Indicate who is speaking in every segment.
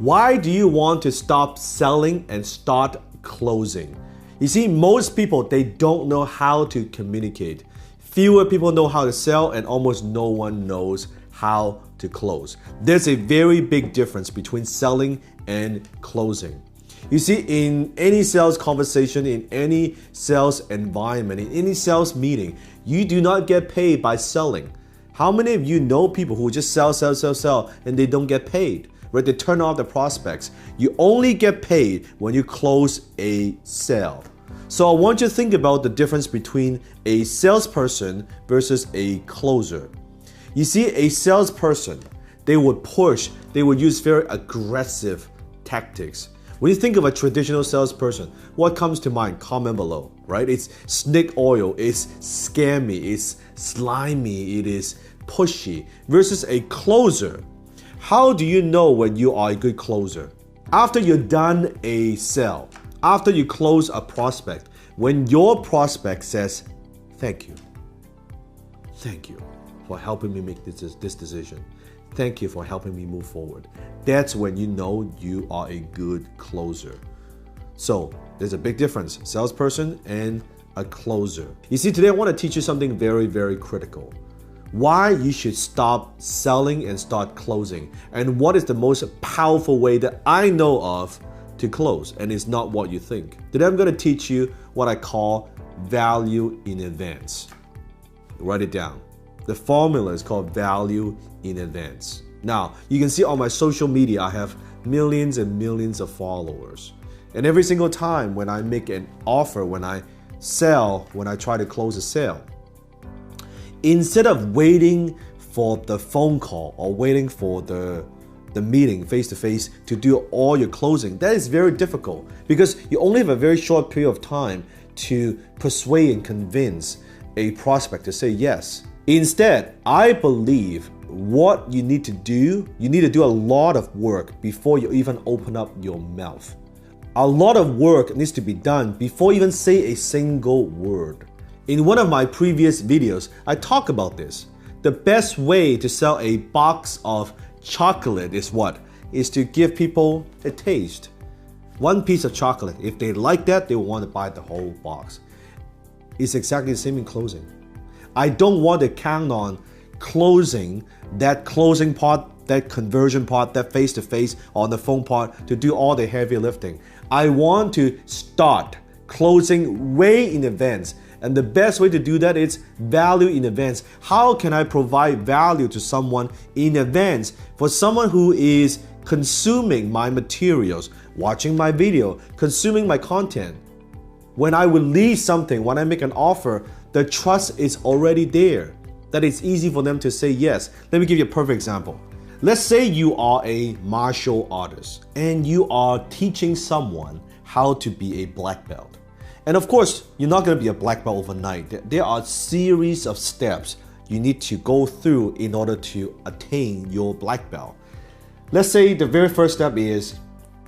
Speaker 1: Why do you want to stop selling and start closing? You see, most people, they don't know how to communicate. Fewer people know how to sell and almost no one knows how to close. There's a very big difference between selling and closing. You see, in any sales conversation, in any sales environment, in any sales meeting, you do not get paid by selling. How many of you know people who just sell, and they don't get paid? Right? They turn off the prospects. You only get paid when you close a sale. So I want you to think about the difference between a salesperson versus a closer. You see, a salesperson, they would push, they would use very aggressive tactics. When you think of a traditional salesperson, what comes to mind? Comment below, right? It's snake oil, it's scammy, it's slimy, it is pushy. Versus a closer. How do you know when you are a good closer? After you've done a sale, after you close a prospect, when your prospect says, thank you for helping me make this decision. Thank you for helping me move forward. That's when you know you are a good closer. So there's a big difference, salesperson and a closer. You see, today I want to teach you something very, very critical. Why you should stop selling and start closing. And what is the most powerful way that I know of to close, and it's not what you think. Today I'm going to teach you what I call value in advance. Write it down. The formula is called value in advance. Now, you can see on my social media, I have millions and millions of followers. And every single time when I make an offer, when I sell, when I try to close a sale, instead of waiting for the phone call or waiting for the meeting face-to-face to do all your closing, that is very difficult because you only have a very short period of time to persuade and convince a prospect to say yes. Instead, I believe what you need to do a lot of work before you even open up your mouth. A lot of work needs to be done before you even say a single word. In one of my previous videos, I talk about this. The best way to sell a box of chocolate is what? Is to give people a taste. One piece of chocolate. If they like that, they will want to buy the whole box. It's exactly the same in closing. I don't want to count on closing part, that conversion part, that face-to-face on the phone part to do all the heavy lifting. I want to start closing way in advance. And the best way to do that is value in advance. How can I provide value to someone in advance? For someone who is consuming my materials, watching my video, consuming my content. When I release something, when I make an offer, the trust is already there. That it's easy for them to say yes. Let me give you a perfect example. Let's say you are a martial artist and you are teaching someone how to be a black belt. And of course, you're not going to be a black belt overnight. There are a series of steps you need to go through in order to attain your black belt. Let's say the very first step is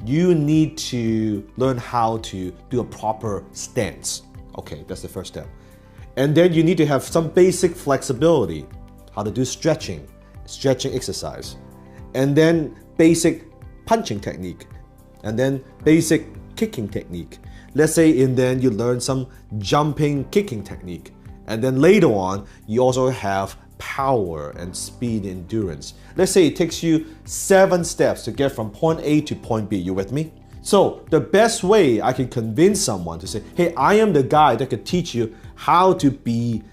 Speaker 1: you need to learn how to do a proper stance. Okay, that's the first step. And then you need to have some basic flexibility, how to do stretching exercise, and then basic punching technique, and then basic kicking technique. Let's say, and then you learn some jumping kicking technique. And then later on, you also have power and speed endurance. Let's say it takes you 7 steps to get from point A to point B. You with me? So the best way I can convince someone to say, hey, I am the guy that could teach you how to be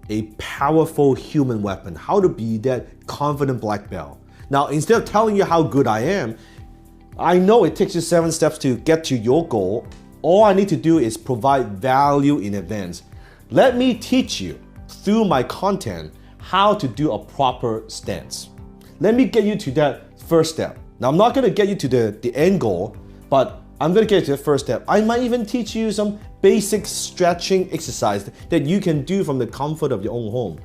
Speaker 1: a powerful human weapon, how to be that confident black belt. Now, instead of telling you how good I am, I know it takes you 7 steps to get to your goal. All I need to do is provide value in advance. Let me teach you through my content how to do a proper stance. Let me get you to that first step. Now, I'm not going to get you to the end goal, but I'm going to get you to the first step. I might even teach you some basic stretching exercise that you can do from the comfort of your own home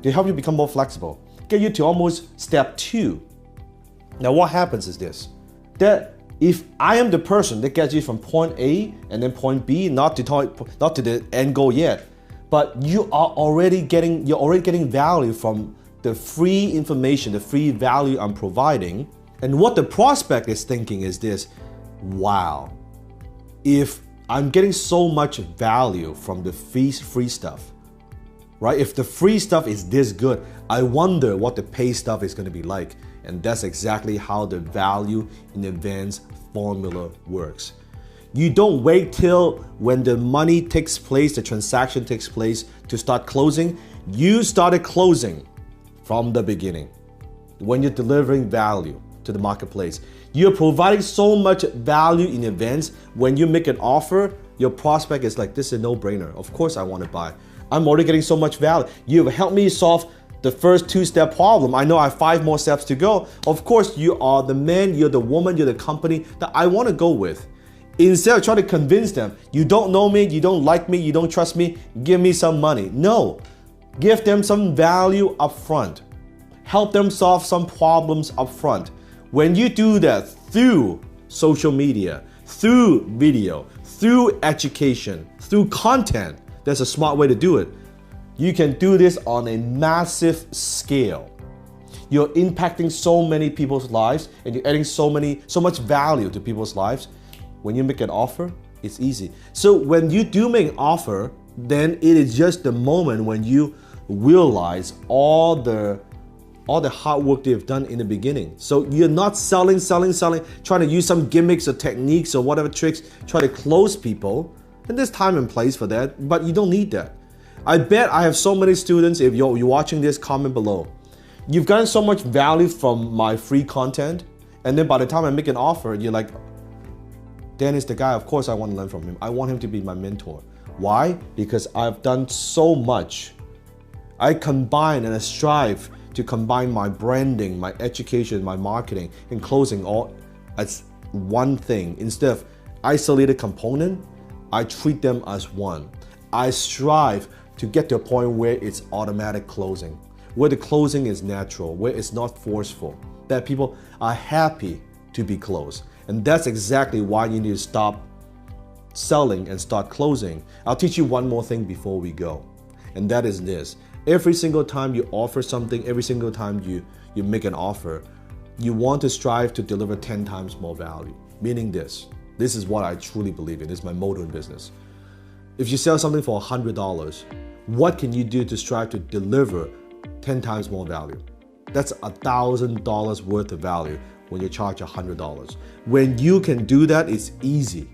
Speaker 1: to help you become more flexible. Get you to almost step 2. Now, what happens is this, that if I am the person that gets you from point A and then point B, not to the end goal yet, but you're already getting value from the free information, the free value I'm providing, And what the prospect is thinking is this: wow, if I'm getting so much value from the free stuff, right? If the free stuff is this good, I wonder what the paid stuff is going to be like. And that's exactly how the value in advance formula works. You don't wait till when the money takes place, the transaction takes place to start closing. You started closing from the beginning when you're delivering value to the marketplace. You're providing so much value in advance. When you make an offer, your prospect is like, this is a no-brainer. Of course I want to buy. I'm already getting so much value. You've helped me solve the first 2-step problem. I know I have 5 more steps to go. Of course, you are the man, you're the woman, you're the company that I want to go with. Instead of trying to convince them, you don't know me, you don't like me, you don't trust me, give me some money. No, give them some value up front. Help them solve some problems up front. When you do that through social media, through video, through education, through content, that's a smart way to do it. You can do this on a massive scale. You're impacting so many people's lives and you're adding so much value to people's lives. When you make an offer, it's easy. So when you do make an offer, then it is just the moment when you realize all the hard work they've done in the beginning. So you're not selling, trying to use some gimmicks or techniques or whatever tricks, try to close people. And there's time and place for that, but you don't need that. I bet I have so many students, if you're watching this, comment below. You've gotten so much value from my free content, and then by the time I make an offer, you're like, Dan is the guy, of course I want to learn from him. I want him to be my mentor. Why? Because I've done so much. I combine and I strive to combine my branding, my education, my marketing, and closing all as one thing. Instead of isolated component, I treat them as one. I strive to get to a point where it's automatic closing, where the closing is natural, where it's not forceful, that people are happy to be closed. And that's exactly why you need to stop selling and start closing. I'll teach you one more thing before we go, and that is this. Every single time you offer something, every single time you make an offer, you want to strive to deliver 10 times more value. Meaning this is what I truly believe in. This is my motto in business. If you sell something for $100, what can you do to strive to deliver 10 times more value? That's $1,000 worth of value when you charge $100. When you can do that, it's easy.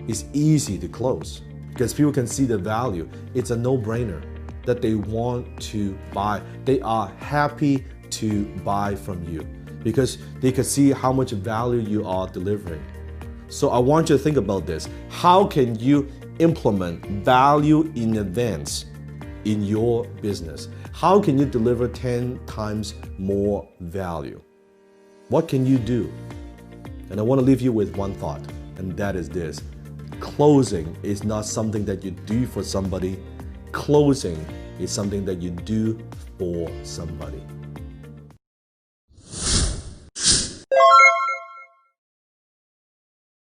Speaker 1: It's easy to close because people can see the value. It's a no-brainer that they want to buy. They are happy to buy from you because they can see how much value you are delivering. So I want you to think about this. How can you implement value in advance in your business? How can you deliver 10 times more value? What can you do? And I want to leave you with one thought, and that is this. Closing is not something that you do for somebody. Closing is something that you do for somebody.